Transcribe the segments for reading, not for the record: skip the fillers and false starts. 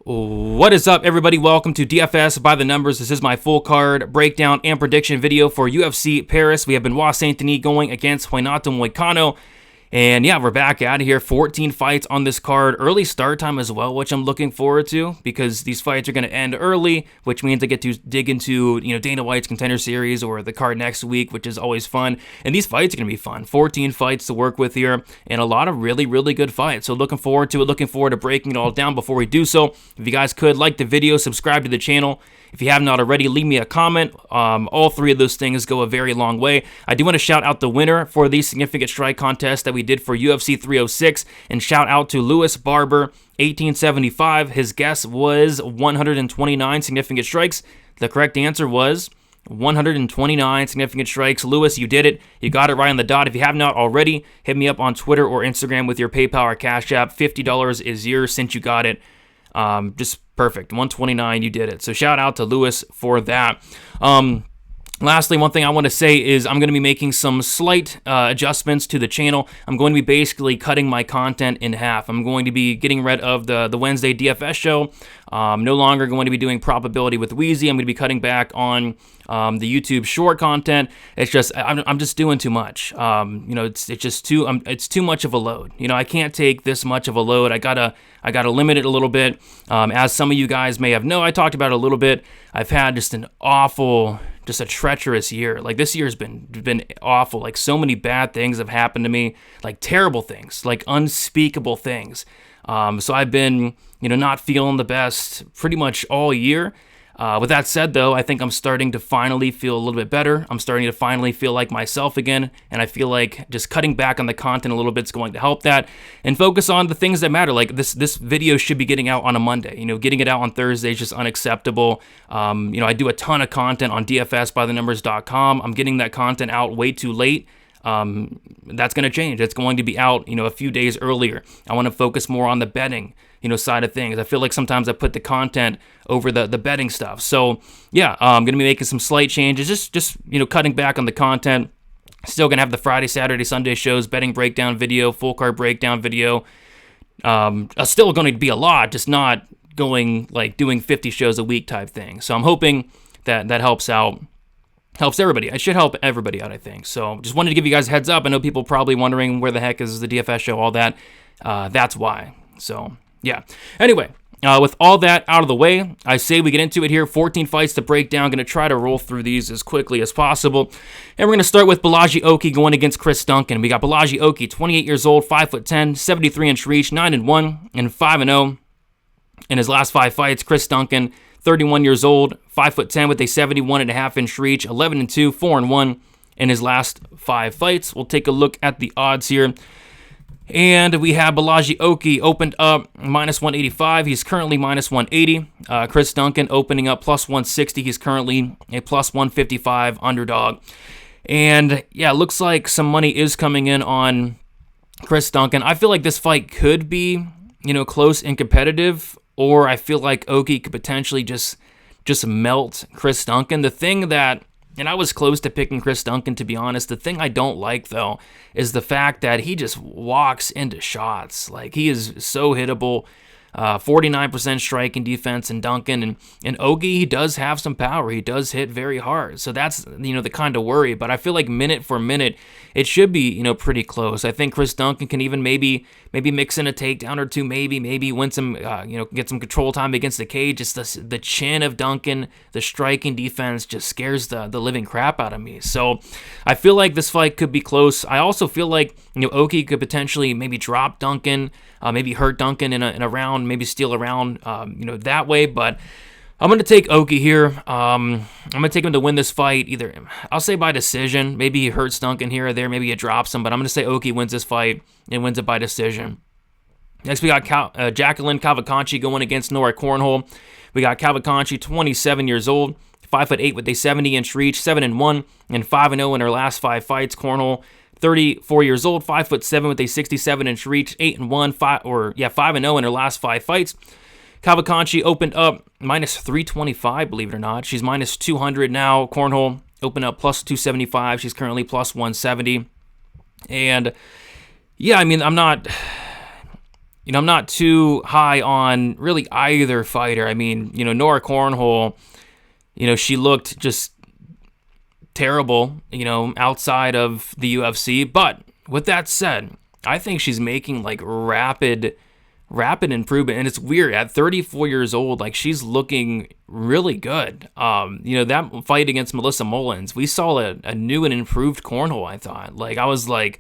What is up, everybody? Welcome to DFS by the Numbers. This is my full card breakdown and prediction video for UFC Paris. We have Benoit Saint-Denis going against Renato Moicano. And yeah, we're back out of here. 14 fights on this card. Early start time as well, which I'm looking forward to because these fights are going to end early, which means I get to dig into, Dana White's Contender Series or the card next week, which is always fun. And these fights are going to be fun. 14 fights to work with here and a lot of really, really good fights. So looking forward to it. Looking forward to breaking it all down. Before we do so, if you guys could like the video, subscribe to the channel. If you have not already, leave me a comment. All three of those things go a very long way. I do want to shout out the winner for the significant strike contest that we did for UFC 306, and shout out to Louis Barber, 1875. His guess was 129 significant strikes. The correct answer was 129 significant strikes. Louis, you did it. You got it right on the dot. If you have not already, hit me up on Twitter or Instagram with your PayPal or Cash App. $50 is yours since you got it. Just perfect. 129, you did it. So shout out to Lewis for that. Lastly, one thing I want to say is I'm going to be making some slight adjustments to the channel. I'm going to be basically cutting my content in half. I'm going to be getting rid of the Wednesday DFS show. No longer going to be doing probability with Wheezy. I'm going to be cutting back on the YouTube short content. It's just I'm just doing too much. It's just it's too much of a load. I can't take this much of a load. I gotta limit it a little bit. As some of you guys may have known, I talked about it a little bit. I've had just a treacherous year. Like, this year's been awful. Like, so many bad things have happened to me, like terrible things, like unspeakable things. So I've been, not feeling the best pretty much all year. With that said, though, I think I'm starting to finally feel a little bit better. I'm starting to finally feel like myself again, and I feel like just cutting back on the content a little bit is going to help that, and focus on the things that matter. Like, this video should be getting out on a Monday. Getting it out on Thursday is just unacceptable. I do a ton of content on DFSbythenumbers.com. I'm getting that content out way too late. That's going to change. It's going to be out, a few days earlier. I want to focus more on the betting, side of things. I feel like sometimes I put the content over the betting stuff. So yeah, I'm going to be making some slight changes, just cutting back on the content. Still going to have the Friday, Saturday, Sunday shows, betting breakdown video, full card breakdown video. Still going to be a lot, just not going like doing 50 shows a week type thing. So I'm hoping that helps out. Helps everybody. It should help everybody out, I think. So just wanted to give you guys a heads up. I know people probably wondering where the heck is the DFS show, all that. That's why. So yeah. Anyway, with all that out of the way, I say we get into it here. 14 fights to break down. Going to try to roll through these as quickly as possible. And we're going to start with Balaji Oki going against Chris Duncan. We got Balaji Oki, 28 years old, 5'10", 73-inch reach, 9-1 and 5-0 in his last 5 fights. Chris Duncan, 31 years old, 5'10" with a 71.5-inch reach, 11-2, 4-1 in his last 5 fights. We'll take a look at the odds here. And we have Balaji Oki opened up -185. He's currently -180. Chris Duncan opening up +160. He's currently a +155 underdog. And yeah, it looks like some money is coming in on Chris Duncan. I feel like this fight could be, close and competitive, or I feel like Oki could potentially just melt Chris Duncan. The thing that, and I was close to picking Chris Duncan, to be honest. The thing I don't like, though, is the fact that he just walks into shots. Like, he is so hittable. 49% striking defense in Duncan. And Oki, he does have some power. He does hit very hard. So that's, the kind of worry. But I feel like minute for minute, it should be, pretty close. I think Chris Duncan can even maybe mix in a takedown or two, maybe win some, get some control time against the cage. Just the chin of Duncan, the striking defense just scares the living crap out of me. So I feel like this fight could be close. I also feel like, Oki could potentially maybe drop Duncan, maybe hurt Duncan in a round, maybe steal a round, that way. But I'm going to take Oki here. I'm going to take him to win this fight. Either, I'll say by decision. Maybe he hurts Duncan here or there. Maybe he drops him. But I'm going to say Oki wins this fight and wins it by decision. Next, we got Jacqueline Kavalcanti going against Nora Cornolle. We got Kavalcanti, 27 years old, 5'8" with a 70-inch reach, 7-1 and 5-0 in her last 5 fights. Cornolle, 34 years old, 5'7" with a 67-inch reach, 8-1, 5-0 in her last 5 fights. Kavalcanti opened up -325, believe it or not. She's -200 now. Cornolle opened up +275. She's currently +170. And yeah, I mean, I'm not I'm not too high on really either fighter. I mean, Nora Cornhole, she looked just terrible, outside of the UFC. But with that said, I think she's making like rapid improvement, and it's weird at 34 years old, like she's looking really good. That fight against Melissa Mullins, we saw a new and improved Cornhole. I thought, like, I was like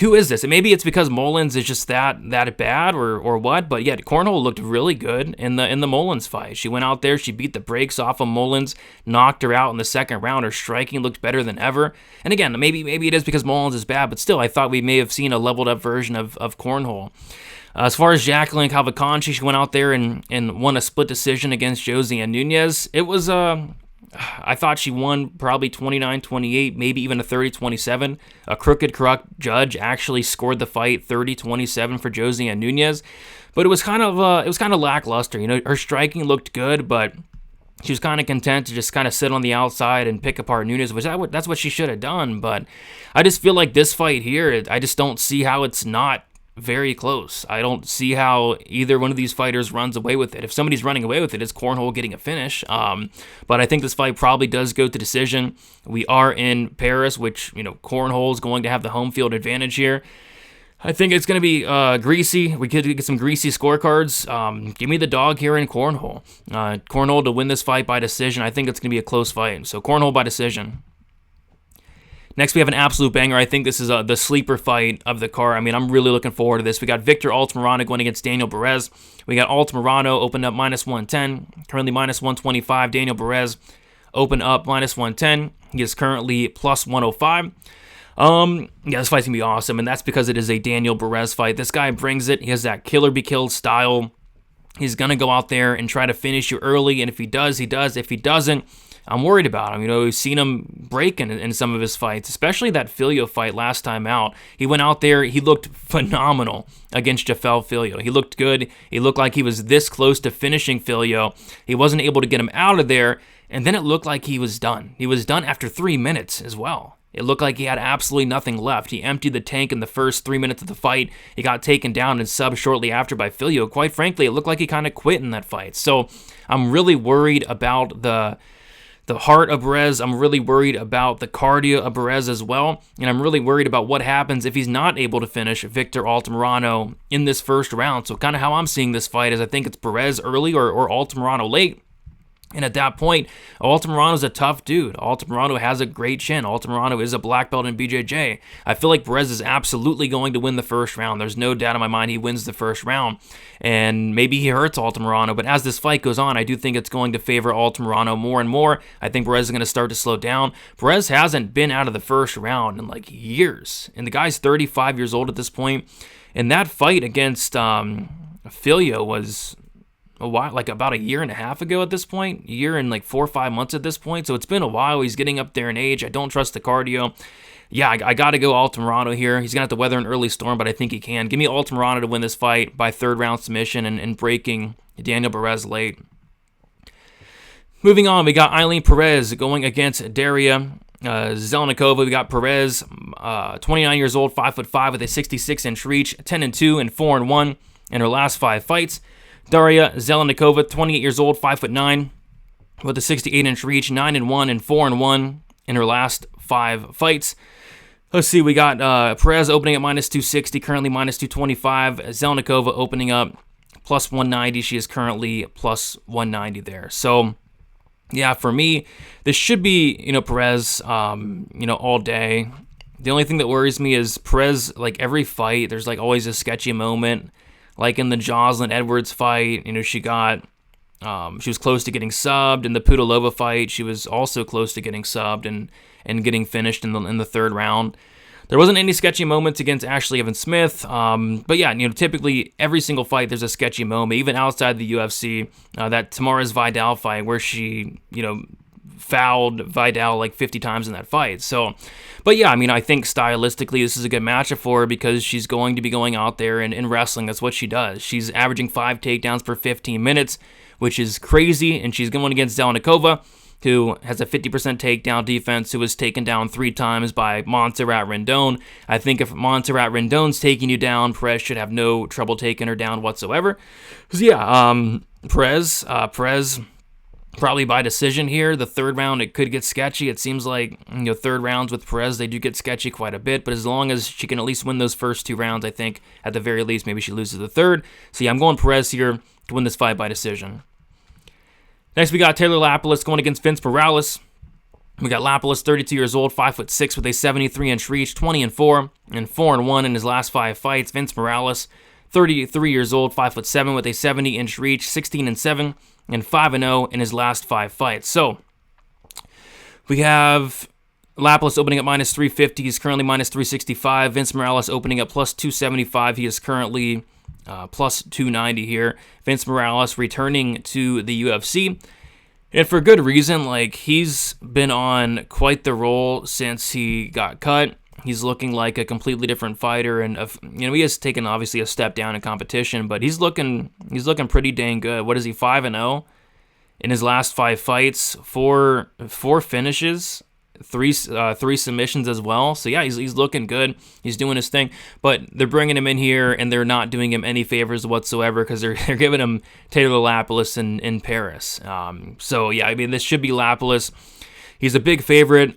who is this? And maybe it's because Mullins is just that bad or what, but yeah, Cornhole looked really good in the Mullins fight. She went out there, she beat the brakes off of Mullins, knocked her out in the second round. Her striking looked better than ever. And again, maybe it is because Mullins is bad, but still, I thought we may have seen a leveled up version of Cornhole. As far as Jacqueline Cavalcanti, she went out there and won a split decision against Josie and Nunez. It was I thought she won probably 29-28, maybe even a 30-27. A corrupt judge actually scored the fight 30-27 for Josie and Nunez, but it was kind of lackluster. Her striking looked good, but she was kind of content to just kind of sit on the outside and pick apart Nunez, which that's what she should have done. But I just feel like this fight here, I just don't see how it's not very close. I don't see how either one of these fighters runs away with it. If somebody's running away with it, it's Cornhole getting a finish. But I think this fight probably does go to decision. We are in Paris, which, Cornhole is going to have the home field advantage here. I think it's going to be greasy. We could get some greasy scorecards. Give me the dog here in Cornhole. Cornhole to win this fight by decision. I think it's going to be a close fight. So Cornhole by decision. Next, we have an absolute banger. I think this is the sleeper fight of the card. I mean, I'm really looking forward to this. We got Victor Altamirano going against Daniel Barez. We got Altamirano opened up -110, currently -125. Daniel Barez opened up -110. He is currently +105. This fight's going to be awesome, and that's because it is a Daniel Barez fight. This guy brings it. He has that killer be killed style. He's going to go out there and try to finish you early, and if he does, he does. If he doesn't, I'm worried about him. We've seen him break in some of his fights, especially that Filio fight last time out. He went out there, he looked phenomenal against Jafel Filio. He looked good. He looked like he was this close to finishing Filio. He wasn't able to get him out of there, and then it looked like he was done. He was done after 3 minutes as well. It looked like he had absolutely nothing left. He emptied the tank in the first 3 minutes of the fight. He got taken down and subbed shortly after by Filio. Quite frankly, it looked like he kind of quit in that fight. So I'm really worried about the heart of Barez. I'm really worried about the cardio of Barez as well. And I'm really worried about what happens if he's not able to finish Victor Altamirano in this first round. So kind of how I'm seeing this fight is I think it's Barez early or Altamirano late. And at that point, Altamirano's a tough dude. Altamirano has a great chin. Altamirano is a black belt in BJJ. I feel like Barez is absolutely going to win the first round. There's no doubt in my mind he wins the first round. And maybe he hurts Altamirano, but as this fight goes on, I do think it's going to favor Altamirano more and more. I think Barez is going to start to slow down. Barez hasn't been out of the first round in like years. And the guy's 35 years old at this point. And that fight against Filio was a while, like about a year and a half ago at this point, a year and like 4 or 5 months at this point. So it's been a while. He's getting up there in age. I don't trust the cardio. Yeah, I got to go Altamirano here. He's going to have to weather an early storm, but I think he can. Give me Altamirano to win this fight by third round submission and breaking Daniel Barez late. Moving on, we got Eileen Perez going against Daria Zheleznyakova. We got Perez, 29 years old, 5'5", with a 66-inch reach, 10-2 and 4-1 in her last 5 fights. Daria Zheleznyakova, 28 years old, 5'9", with a 68-inch reach, 9-1 and 4-1 in her last 5 fights. Let's see, we got Perez opening at -260, currently -225. Zheleznyakova opening up +190. She is currently +190 there. So, yeah, for me, this should be, Perez, all day. The only thing that worries me is Perez, like every fight, there's like always a sketchy moment. Like in the Jocelyn Edwards fight, she was close to getting subbed. In the Cutelaba fight, she was also close to getting subbed and getting finished in the third round. There wasn't any sketchy moments against Ashley Evans Smith, but yeah, typically every single fight there's a sketchy moment, even outside the UFC. That Tamara's Vidal fight where she, fouled Vidal like 50 times in that fight. So, but yeah, I think stylistically this is a good matchup for her because she's going to be going out there and wrestling. That's what she does. She's averaging 5 takedowns per 15 minutes, which is crazy, and she's going against Zheleznyakova, who has a 50% takedown defense, who was taken down 3 times by Montserrat Rendon. I think if Montserrat Rendon's taking you down, Perez should have no trouble taking her down whatsoever. So yeah, Perez probably by decision here. The third round, it could get sketchy. It seems like, third rounds with Perez, they do get sketchy quite a bit, but as long as she can at least win those first 2 rounds, I think at the very least, maybe she loses the third. So yeah, I'm going Perez here to win this fight by decision. Next, we got Taylor Lapilus going against Vince Morales. We got Lapilus, 32 years old, 5'6", with a 73-inch reach, 20-4, and 4-1 in his last 5 fights. Vince Morales, 33 years old, 5'7", with a 70-inch reach, 16-7, and 5-0 in his last 5 fights. So, we have Lapilus opening up minus 350. He's currently minus 365. Vince Morales opening up plus 275. He is currently plus 290 here. Vince Morales returning to the UFC. And for good reason. Like, he's been on quite the roll since he got cut. He's looking like a completely different fighter, and he has taken obviously a step down in competition, but he's looking pretty dang good. What is he, 5-0 in his last 5 fights, 4 finishes, 3 submissions as well. So yeah, he's looking good. He's doing his thing, but they're bringing him in here, and they're not doing him any favors whatsoever because they're giving him Taylor Lapilus in Paris. So yeah, I mean, this should be Lapilus. He's a big favorite.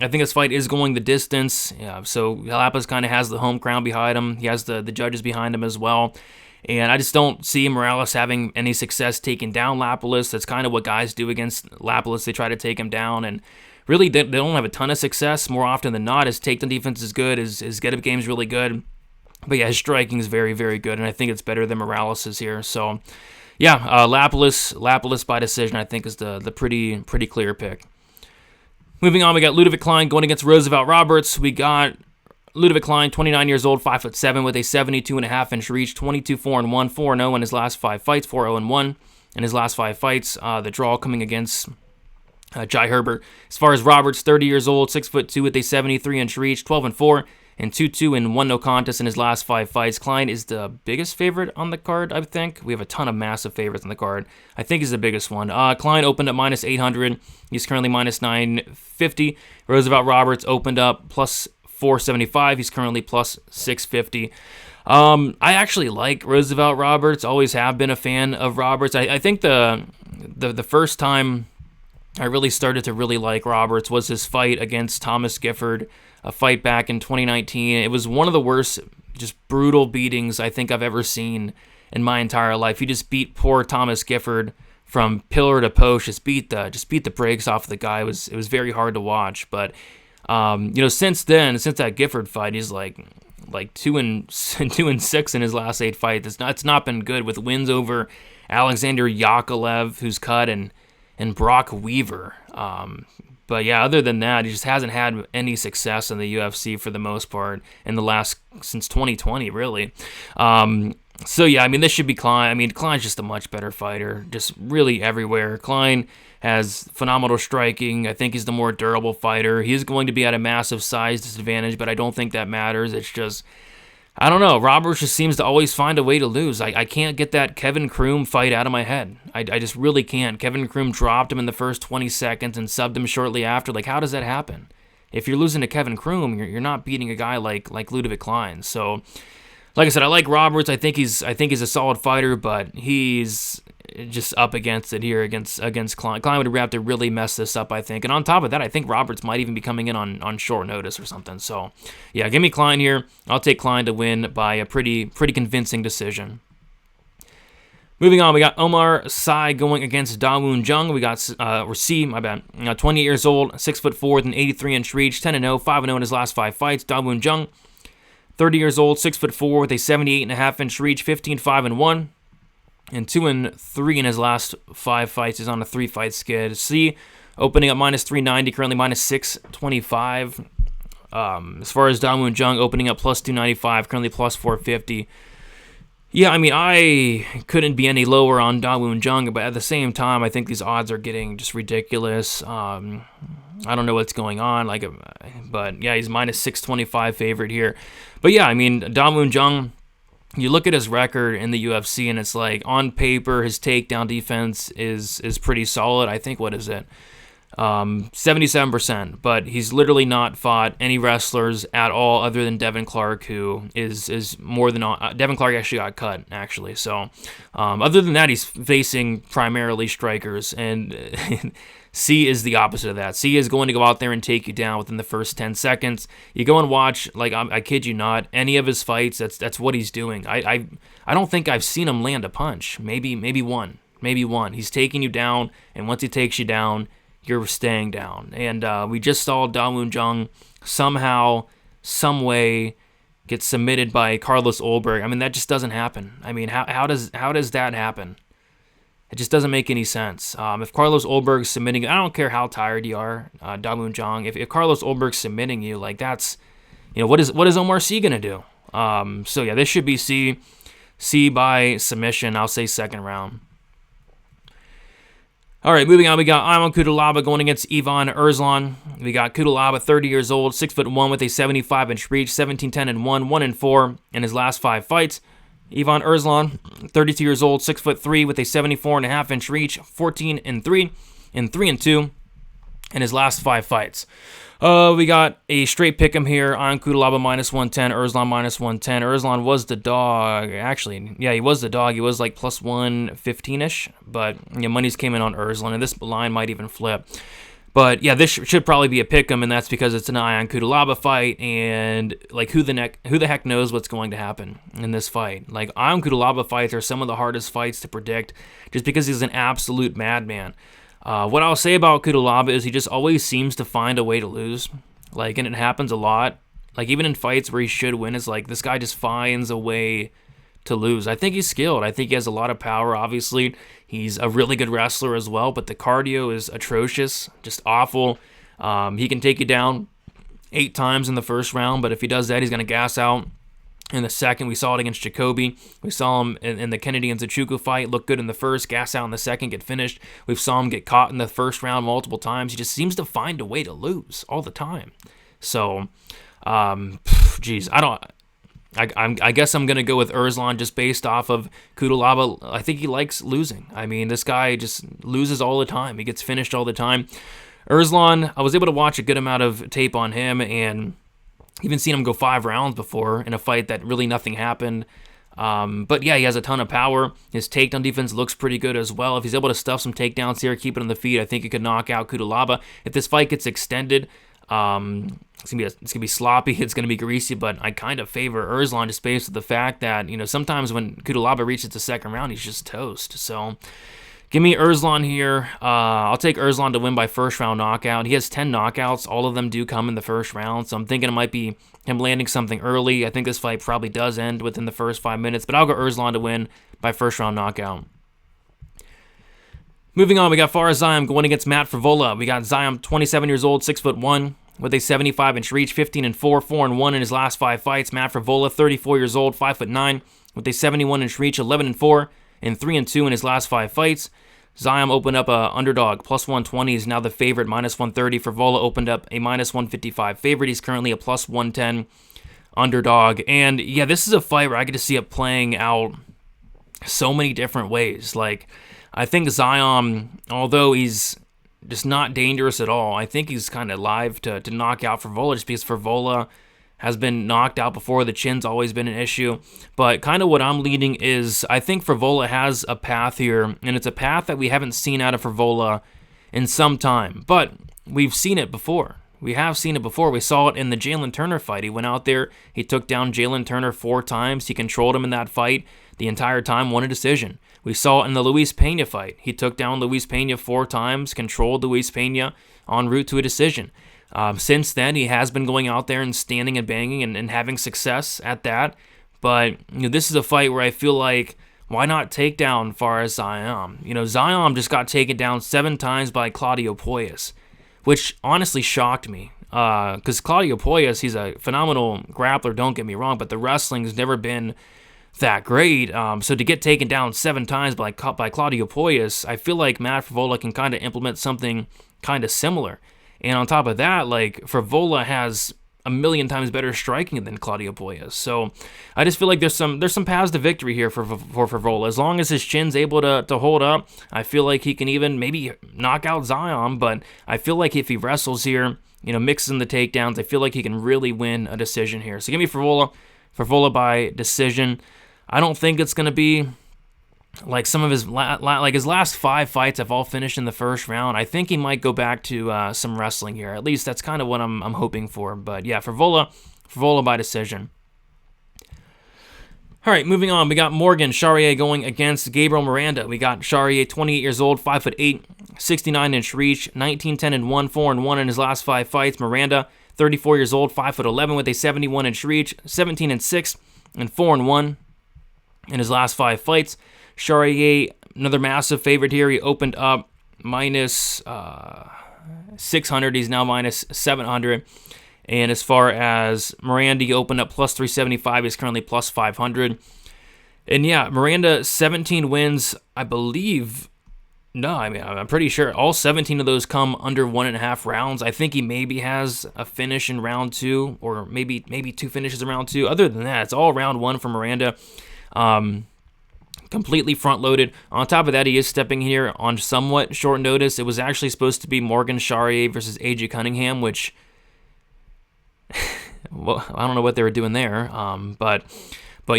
I think this fight is going the distance. Yeah, so Lapilus kind of has the home crown behind him. He has the judges behind him as well. And I just don't see Morales having any success taking down Lapilus. That's kind of what guys do against Lapilus. They try to take him down, and really they don't have a ton of success. More often than not, his takedown defense is good. His get-up game is really good. But yeah, his striking is very, very good, and I think it's better than Morales's here. So yeah, Lapilus by decision, I think, is the pretty clear pick. Moving on, we got Ludovic Klein going against Roosevelt Roberts. We got Ludovic Klein, 29 years old, 5'7", with a 72.5-inch reach, 22-4-1, 4-0 in his last 5 fights, 4-0-1 in his last 5 fights. The draw coming against Jai Herbert. As far as Roberts, 30 years old, 6'2", with a 73-inch reach, 12-4, and 2-2 and 1 no contest in his last 5 fights. Klein is the biggest favorite on the card, I think. We have a ton of massive favorites on the card. I think he's the biggest one. Klein opened up minus 800. He's currently minus 950. Roosevelt Roberts opened up plus 475. He's currently plus 650. I actually like Roosevelt Roberts. Always have been a fan of Roberts. I think the first time I really started to really like Roberts was his fight against Thomas Gifford, a fight back in 2019. It was one of the worst, just brutal beatings I think I've ever seen in my entire life. He just beat poor Thomas Gifford from pillar to post. Just beat the brakes off the guy. It was very hard to watch. But since then, since that Gifford fight, he's like 2-6 in his last 8 fights. It's not been good, with wins over Alexander Yakovlev, who's cut, and Brock Weaver. But yeah, other than that, he just hasn't had any success in the UFC for the most part since 2020, really. So yeah, I mean, this should be Klein. I mean, Klein's just a much better fighter, just really everywhere. Klein has phenomenal striking. I think he's the more durable fighter. He's going to be at a massive size disadvantage, but I don't think that matters. It's just, I don't know. Roberts just seems to always find a way to lose. I can't get that Kevin Kroom fight out of my head. I just really can't. Kevin Kroom dropped him in the first 20 seconds and subbed him shortly after. Like, how does that happen? If you're losing to Kevin Kroom, you're not beating a guy like Ludovic Klein. So, like I said, I like Roberts. I think he's a solid fighter, but he's just up against it here against Klein. Klein would have to really mess this up, I think. And on top of that, I think Roberts might even be coming in on short notice or something. So, yeah, give me Klein here. I'll take Klein to win by a pretty convincing decision. Moving on, we got Omar Sy going against Dawoon Jung. We got C, my bad. 28 years old, 6'4", with an 83-inch reach, 10-0, 5-0 in his last 5 fights. Dawoon Jung, 30 years old, 6'4", with a 78.5-inch reach, 15-5-1, and 2-3 in his last 5 fights. He's on a 3-fight skid. C, opening up minus 390, currently minus 625. As far as Dawoon Jung, opening up plus 295, currently plus 450. Yeah, I mean, I couldn't be any lower on Dawoon Jung, but at the same time, I think these odds are getting just ridiculous. I don't know what's going on, but yeah, he's minus 625 favorite here. But yeah, I mean, Dawoon Jung, you look at his record in the UFC, and it's like, on paper, his takedown defense is pretty solid. I think, what is it? 77%, but he's literally not fought any wrestlers at all other than Devin Clark, who is more than Devin Clark actually got cut, actually. So other than that, he's facing primarily strikers, and C is the opposite of that. C is going to go out there and take you down within the first 10 seconds. You go and watch, like, I kid you not, any of his fights, that's what he's doing. I don't think I've seen him land a punch. Maybe one. He's taking you down, and once he takes you down, you're staying down. And we just saw Jung somehow, some way, get submitted by Carlos Ulberg. I mean, that just doesn't happen. I mean, how does that happen? It just doesn't make any sense. If Carlos Ulberg's submitting, I don't care how tired you are, Jung. If Carlos Ulberg's submitting you, like, that's, what is Omar Sy gonna do? So yeah, this should be C by submission. I'll say second round. All right, moving on, we got Ivan Cutelaba going against Ivan Erslan. We got Cutelaba, 30 years old, 6'1" with a 75-inch reach, 17-10-1, 1-4 in his last 5 fights. Ivan Erslan, 32 years old, 6'3" with a 74.5-inch reach, 14-3 and 3-2 in his last 5 fights. We got a straight pick'em here on Cutelaba -110, Erslan -110. Erslan was the dog. Actually, yeah, he was the dog. He was like plus 115-ish, but money's came in on Erslan, and this line might even flip. But yeah, this should probably be a pick'em, and that's because it's an Ion Cutelaba fight, and like who the heck knows what's going to happen in this fight? Like, Ion Cutelaba fights are some of the hardest fights to predict, just because he's an absolute madman. What I'll say about Cutelaba is he just always seems to find a way to lose. Like, and it happens a lot. Like, even in fights where he should win, it's like this guy just finds a way to lose. I think he's skilled. I think he has a lot of power, obviously. He's a really good wrestler as well, but the cardio is atrocious, just awful. He can take you down 8 times in the first round, but if he does that, he's going to gas out in the second. We saw it against Jacoby. We saw him in the Kennedy and Zachuku fight, look good in the first, gas out in the second, get finished. We saw him get caught in the first round multiple times. He just seems to find a way to lose all the time. So, geez, I guess I'm going to go with Erslan just based off of Cutelaba. I think he likes losing. I mean, this guy just loses all the time. He gets finished all the time. Erslan, I was able to watch a good amount of tape on him, and even seen him go 5 rounds before in a fight that really nothing happened. But yeah, he has a ton of power. His takedown defense looks pretty good as well. If he's able to stuff some takedowns here, keep it on the feet, I think he could knock out Cutelaba. If this fight gets extended, it's gonna be sloppy, it's gonna be greasy, but I kind of favor Erslan just based on the fact that, sometimes when Cutelaba reaches the second round, he's just toast. So give me Erslan here. I'll take Erslan to win by first round knockout. He has 10 knockouts. All of them do come in the first round, so I'm thinking it might be him landing something early. I think this fight probably does end within the first 5 minutes, but I'll go Erslan to win by first round knockout. Moving on, we got Fares Ziam going against Matt Frevola. We got Ziam, 27 years old, 6'1", with a 75-inch reach, 15-4, 4-1 in his last 5 fights. Matt Frevola, 34 years old, 5'9", with a 71-inch reach, 11-4 and 3-2 in his last 5 fights. Ziam opened up a underdog, plus 120. He's now the favorite, minus 130. Frevola opened up a minus 155 favorite. He's currently a plus 110 underdog. And yeah, this is a fight where I get to see it playing out so many different ways. Like, I think Ziam, although he's just not dangerous at all, I think he's kind of live to knock out Frevola, just because Frevola has been knocked out before. The chin's always been an issue. But kind of what I'm leading is I think Frevola has a path here, and it's a path that we haven't seen out of Frevola in some time. But we've seen it before. We have seen it before. We saw it in the Jalen Turner fight. He went out there, he took down Jalen Turner 4 times. He controlled him in that fight the entire time, won a decision. We saw it in the Luis Pena fight. He took down Luis Pena 4 times, controlled Luis Pena en route to a decision. Since then, he has been going out there and standing and banging and having success at that. But this is a fight where I feel like, why not take down Fares Ziam? Ziam just got taken down 7 times by Claudio Puelles, which honestly shocked me. Because Claudio Puelles, he's a phenomenal grappler, don't get me wrong, but the wrestling has never been that great. So to get taken down 7 times by Claudio Puelles, I feel like Matt Frevola can kind of implement something kind of similar. And on top of that, like, Frevola has a million times better striking than Claudio Puelles. So I just feel like there's some paths to victory here for Frevola. As long as his chin's able to hold up, I feel like he can even maybe knock out Ziam. But I feel like if he wrestles here, mixing the takedowns, I feel like he can really win a decision here. So give me Frevola by decision. I don't think it's going to be like some of his his last 5 fights have all finished in the first round. I think he might go back to some wrestling here. At least that's kind of what I'm hoping for. But yeah, Frevola by decision. All right, moving on. We got Morgan Charriere going against Gabriel Miranda. We got Charriere, 28 years old, 5'8", 69-inch reach, 19-10-1, 4-1 in his last 5 fights. Miranda, 34 years old, 5'11", with a 71-inch reach, 17-6 and 4-1 in his last 5 fights. Charriere, another massive favorite here. He opened up minus 600. He's now minus 700. And as far as Miranda, he opened up plus 375. He's currently plus 500. And yeah, Miranda, 17 wins, I believe. No, I'm pretty sure all 17 of those come under 1.5 rounds. I think he maybe has a finish in round 2, or maybe 2 finishes in round 2. Other than that, it's all round 1 for Miranda. Completely front-loaded. On top of that, he is stepping here on somewhat short notice. It was actually supposed to be Morgan Charriere versus AJ Cunningham, which well, I don't know what they were doing there. But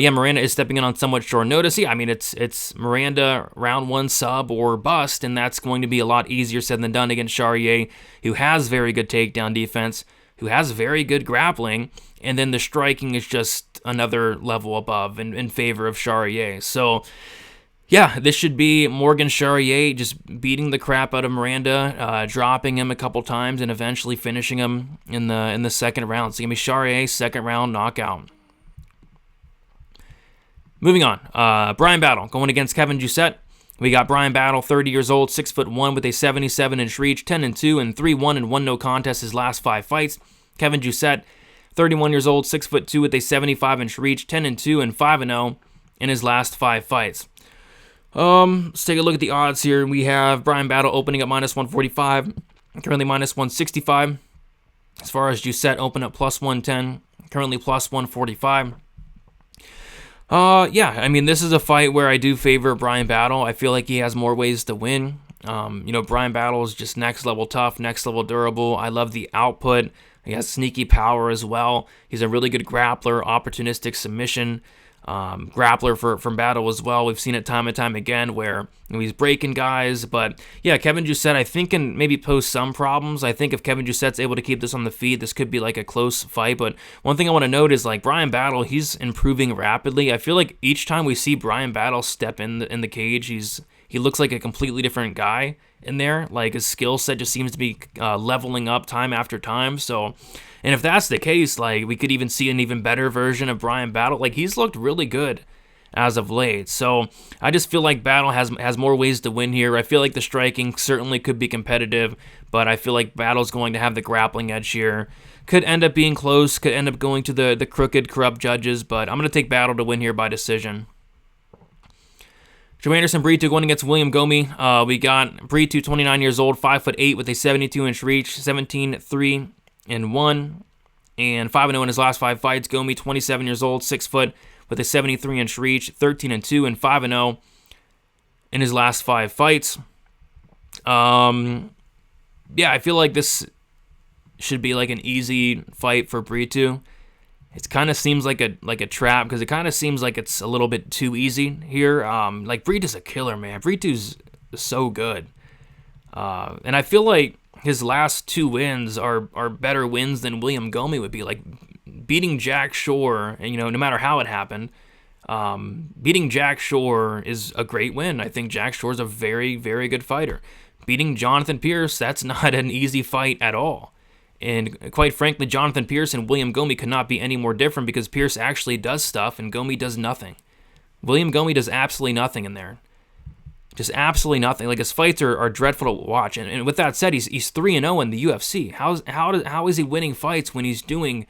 yeah, Miranda is stepping in on somewhat short notice. Yeah, it's Miranda round 1 sub or bust, and that's going to be a lot easier said than done against Charriere, who has very good takedown defense, who has very good grappling, and then the striking is just another level above in favor of Charriere. So yeah, this should be Morgan Charriere just beating the crap out of Miranda, dropping him a couple times, and eventually finishing him in the second round. So give me Charriere, second round knockout. Moving on, Bryan Battle going against Kevin Jousset. We got Bryan Battle, 30 years old, 6'1", with a 77-inch reach, 10-2 and 3-1 and 1 no contest his last 5 fights. Kevin Jousset, 31 years old, 6'2", with a 75-inch reach, 10-2 and 5-0 in his last 5 fights. Let's take a look at the odds here. We have Bryan Battle opening up minus 145, currently minus 165. As far as Jousset, open up plus 110, currently plus 145. Yeah, this is a fight where I do favor Bryan Battle. I feel like he has more ways to win. Bryan Battle is just next level tough, next level durable. I love the output. He has sneaky power as well. He's a really good grappler, opportunistic submission grappler from Battle as well. We've seen it time and time again where he's breaking guys. But yeah, Kevin Jousset, I think, can maybe pose some problems. I think if Kevin Jousset's able to keep this on the feet, this could be like a close fight. But one thing I want to note is like Bryan Battle, he's improving rapidly. I feel like each time we see Bryan Battle step in the cage, he looks like a completely different guy in there. Like his skill set just seems to be leveling up time after time. So, and if that's the case, like we could even see an even better version of Bryan Battle. Like he's looked really good as of late. So I just feel like Battle has more ways to win here. I feel like the striking certainly could be competitive, but I feel like Battle's going to have the grappling edge here. Could end up being close, could end up going to the crooked, corrupt judges, but I'm going to take Battle to win here by decision. Joanderson Brito going against William Gomis. We got Brito, 29 years old, 5'8", with a 72-inch reach, 17-3 and 1, and 5-0 in his last 5 fights. Gomis, 27 years old, 6 foot, with a 73-inch reach, 13-2 and 5-0 in his last 5 fights. Yeah, I feel like this should be like an easy fight for Brito. It kind of seems like a trap because it kind of seems like it's a little bit too easy here. Like Brito's a killer, man. Brito's so good, and I feel like his last 2 wins are better wins than William Gomis would be. Like beating Jack Shore, and no matter how it happened, beating Jack Shore is a great win. I think Jack Shore's a very, very good fighter. Beating Jonathan Pierce, that's not an easy fight at all. And quite frankly, Jonathan Pierce and William Gomis could not be any more different because Pierce actually does stuff and Gomis does nothing. William Gomis does absolutely nothing in there. Just absolutely nothing. Like his fights are dreadful to watch. And with that said, he's 3-0 in the UFC. How is he winning fights when he's doing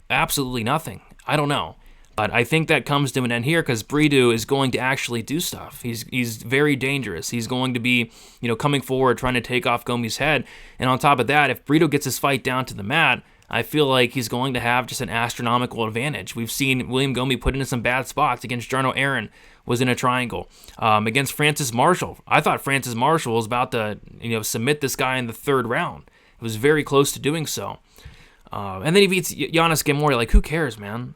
absolutely nothing? I don't know. But I think that comes to an end here because Brito is going to actually do stuff. He's very dangerous. He's going to be, coming forward, trying to take off Gomis' head. And on top of that, if Brito gets his fight down to the mat, I feel like he's going to have just an astronomical advantage. We've seen William Gomis put into some bad spots. Against Jarno Aaron was in a triangle. Against Francis Marshall, I thought Francis Marshall was about to submit this guy in the third round. It was very close to doing so. And then he beats Giannis Gamori. Like, who cares, man?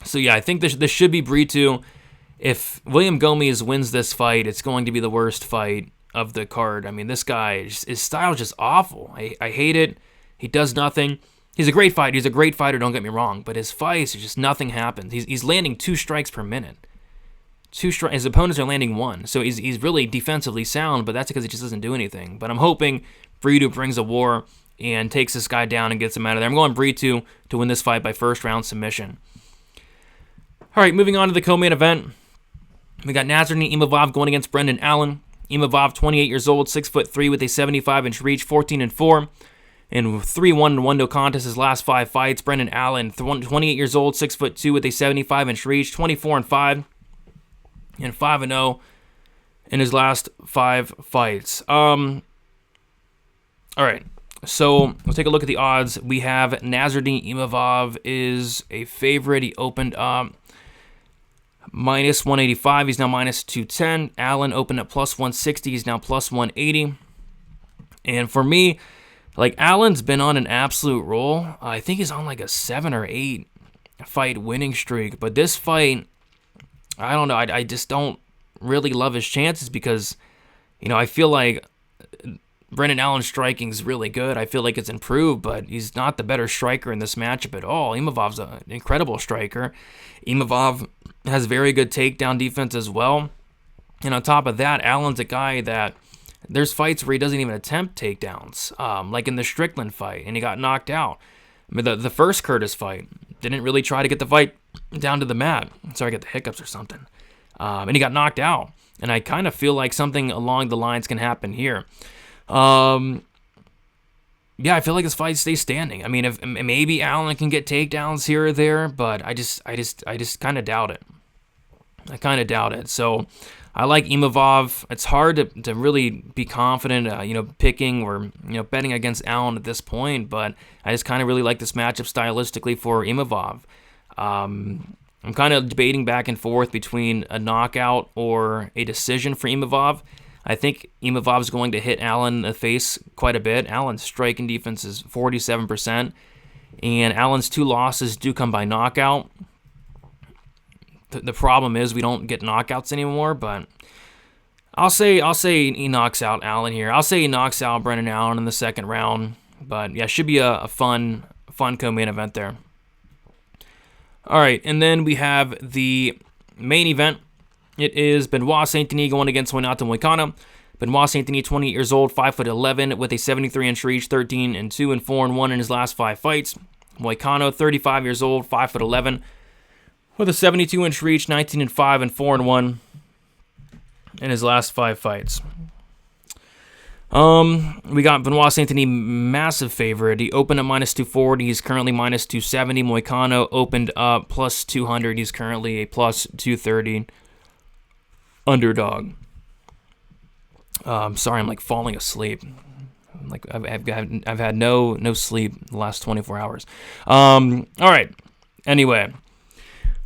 So yeah, I think this should be Brito. If William Gomis wins this fight, it's going to be the worst fight of the card. I mean, this guy, his style is just awful. I hate it. He does nothing. He's a great fighter. He's a great fighter, don't get me wrong. But his fights, just nothing happens. He's landing 2 strikes per minute. His opponents are landing 1. So he's really defensively sound, but that's because he just doesn't do anything. But I'm hoping Brito brings a war and takes this guy down and gets him out of there. I'm going Brito to win this fight by first round submission. All right, moving on to the co-main event. We got Nasruddin Imavov going against Brendan Allen. Imavov, 28 years old, 6'3", with a 75-inch reach, 14-4, and 3-1 no contest his last 5 fights. Brendan Allen, 28 years old, 6'2", with a 75-inch reach, 24-5, and 5-0 in his last 5 fights. All right, so let's take a look at the odds. We have Nasruddin Imavov is a favorite. He opened up minus 185. He's now minus 210. Allen opened at plus 160. He's now plus 180. And for me, like, Allen's been on an absolute roll. I think he's on like a 7 or 8 fight winning streak. But this fight, I don't know. I just don't really love his chances because, I feel like Brendan Allen's striking is really good. I feel like it's improved, but he's not the better striker in this matchup at all. Imavov's an incredible striker. Imavov has very good takedown defense as well. And on top of that, Allen's a guy that there's fights where he doesn't even attempt takedowns, like in the Strickland fight, and he got knocked out. I mean, the first Curtis fight, didn't really try to get the fight down to the mat. Sorry, I got the hiccups or something. And he got knocked out. And I kind of feel like something along the lines can happen here. Yeah, I feel like this fight stays standing. I mean, if maybe Allen can get takedowns here or there, but I just kind of doubt it. I kind of doubt it. So I like Imavov. It's hard to really be confident, picking or betting against Allen at this point, but I just kind of really like this matchup stylistically for Imavov. I'm kind of debating back and forth between a knockout or a decision for Imavov. I think Imavov's going to hit Allen in the face quite a bit. Allen's striking defense is 47%, and Allen's 2 losses do come by knockout. The problem is we don't get knockouts anymore, but I'll say he knocks out Allen here. I'll say he knocks out Brendan Allen in the second round, but yeah, should be a fun co-main event there. All right, and then we have the main event. It is Benoit Saint-Denis going against Renato Moicano. Benoit Saint-Denis, 28 years old, 5'11", with a 73-inch reach, 13-2 and 4-1 in his last 5 fights. Moicano, 35 years old, 5'11", with a 72-inch reach, 19-5 and 4-1 in his last 5 fights. We got Benoit Saint-Denis, massive favorite. He opened at minus 240. He's currently minus 270. Moicano opened up plus 200. He's currently a plus 230 underdog. Sorry, I'm like falling asleep. Like I've had no sleep the last 24 hours. All right. Anyway,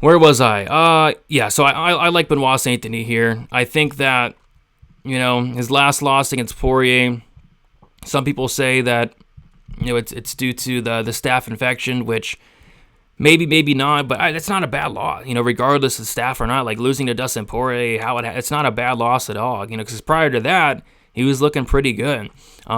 where was I? Yeah. So I like Benoit Saint-Denis here. I think that his last loss against Poirier. Some people say that it's due to the staph infection, which maybe not, but it's not a bad loss. Regardless of staph or not, like losing to Dustin Poirier, it's not a bad loss at all. Because prior to that, he was looking pretty good.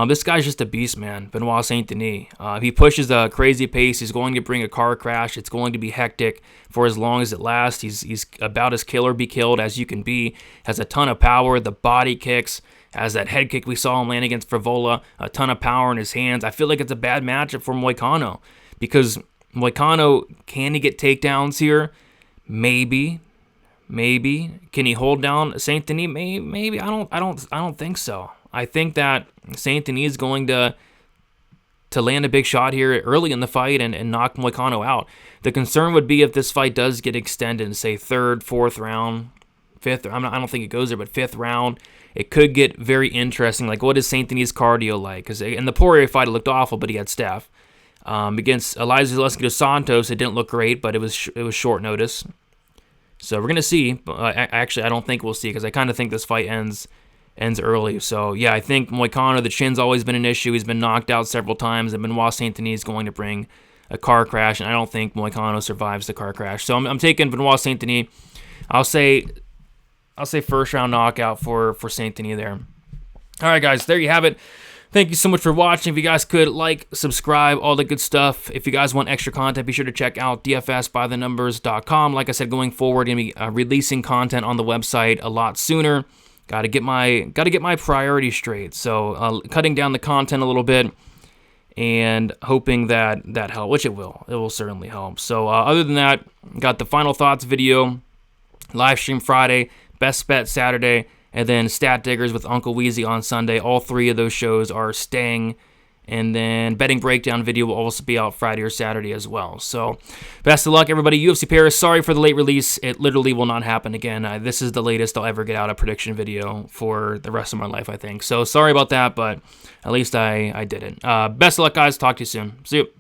This guy's just a beast, man. Benoit Saint-Denis. He pushes a crazy pace. He's going to bring a car crash. It's going to be hectic for as long as it lasts. He's about as kill or be killed as you can be. Has a ton of power. The body kicks. Has that head kick we saw him land against Frevola. A ton of power in his hands. I feel like it's a bad matchup for Moicano because Moicano, can he get takedowns here? Maybe. Can he hold down Saint-Denis? Maybe. I don't think so. I think that Saint-Denis is going to land a big shot here early in the fight and knock Moicano out. The concern would be if this fight does get extended, say 3rd, 4th round, 5th. I don't think it goes there, but 5th round, it could get very interesting. Like, what is Saint-Denis' cardio like? Because in the Poirier fight, it looked awful, but he had staph. Against Eliza Zaleski dos Santos, it didn't look great, but it was short notice. So we're gonna see. Actually, I don't think we'll see, because I kind of think this fight ends early. So yeah, I think Moicano, the chin's always been an issue. He's been knocked out several times, and Benoit Saint-Denis is going to bring a car crash, and I don't think Moicano survives the car crash. So I'm taking Benoit Saint-Denis. I'll say first round knockout for Saint-Denis there. All right, guys, there you have it. Thank you so much for watching. If you guys could like, subscribe, all the good stuff. If you guys want extra content, be sure to check out dfsbythenumbers.com. Like I said, going forward, going to be releasing content on the website a lot sooner. Got to get my priorities straight. So cutting down the content a little bit and hoping that helps, which it will. It will certainly help. So other than that, got the final thoughts video, live stream Friday, best bet Saturday, and then Stat Diggers with Uncle Weezy on Sunday. All three of those shows are staying. And then betting breakdown video will also be out Friday or Saturday as well. So best of luck, everybody. UFC Paris, sorry for the late release. It literally will not happen again. This is the latest I'll ever get out a prediction video for the rest of my life, I think. So sorry about that, but at least I did it. Best of luck, guys. Talk to you soon. See you.